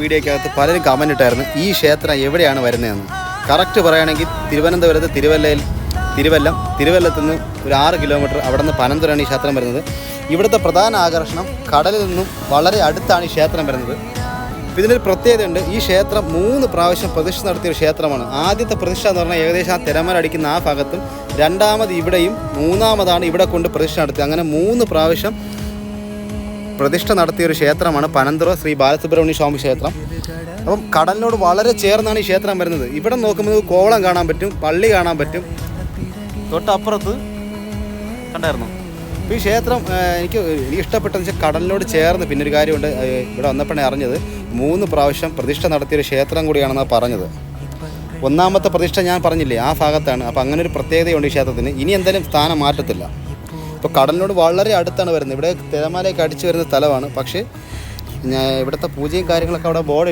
വീഡിയോക്കകത്ത് പലരും കമൻ്റ് ഇട്ടായിരുന്നു ഈ ക്ഷേത്രം എവിടെയാണ് വരുന്നതെന്ന്. കറക്റ്റ് പറയുകയാണെങ്കിൽ തിരുവനന്തപുരത്ത് തിരുവല്ലത്ത് നിന്ന് ഒരു 6 കിലോമീറ്റർ അവിടെ നിന്ന് പനന്തൂരാണ് ഈ ക്ഷേത്രം വരുന്നത്. ഇവിടുത്തെ പ്രധാന ആകർഷണം കടലിൽ നിന്നും വളരെ അടുത്താണ് ഈ ക്ഷേത്രം വരുന്നത്. ഇതിനൊരു പ്രത്യേകതയുണ്ട്. ഈ ക്ഷേത്രം 3 പ്രാവശ്യം പ്രതിഷ്ഠ നടത്തിയൊരു ക്ഷേത്രമാണ്. ആദ്യത്തെ പ്രതിഷ്ഠ എന്ന് പറഞ്ഞാൽ ഏകദേശം ആ തിരമാല അടിക്കുന്ന ആ ഭാഗത്തും, രണ്ടാമത് ഇവിടെയും, മൂന്നാമതാണ് ഇവിടെ കൊണ്ട് പ്രതിഷ്ഠ നടത്തിയത്. അങ്ങനെ 3 പ്രാവശ്യം പ്രതിഷ്ഠ നടത്തിയൊരു ക്ഷേത്രമാണ് പനന്തൂർ ശ്രീ ബാലസുബ്രഹ്മണ്യ സ്വാമി ക്ഷേത്രം. അപ്പം കടലിനോട് വളരെ ചേർന്നാണ് ഈ ക്ഷേത്രം വരുന്നത്. ഇവിടെ നോക്കുമ്പോൾ കോവളം കാണാൻ പറ്റും, പള്ളി കാണാൻ പറ്റും. തൊട്ടപ്പുറത്ത് കണ്ടായിരുന്നു. അപ്പോൾ ഈ ക്ഷേത്രം എനിക്ക് ഇഷ്ടപ്പെട്ടതെന്ന് വെച്ചാൽ കടലിനോട് ചേർന്ന്. പിന്നെ ഒരു കാര്യമുണ്ട്, ഇവിടെ വന്നപ്പോഴേ അറിഞ്ഞത് 3 പ്രാവശ്യം പ്രതിഷ്ഠ നടത്തിയൊരു ക്ഷേത്രം കൂടിയാണെന്നാണ് പറഞ്ഞത്. 1ാമത്തെ പ്രതിഷ്ഠ ഞാൻ പറഞ്ഞില്ലേ ആ ഭാഗത്താണ്. അപ്പോൾ അങ്ങനെ ഒരു പ്രത്യേകതയുണ്ട് ഈ ക്ഷേത്രത്തിന്. ഇനി എന്തായാലും സ്ഥാനം മാറ്റത്തില്ല. ഇപ്പോൾ കടലിനോട് വളരെ അടുത്താണ് വരുന്നത്. ഇവിടെ തിരമാലയൊക്കെ അടിച്ചു വരുന്ന സ്ഥലമാണ്. പക്ഷേ ഇവിടുത്തെ പൂജയും കാര്യങ്ങളൊക്കെ അവിടെ ബോർഡ്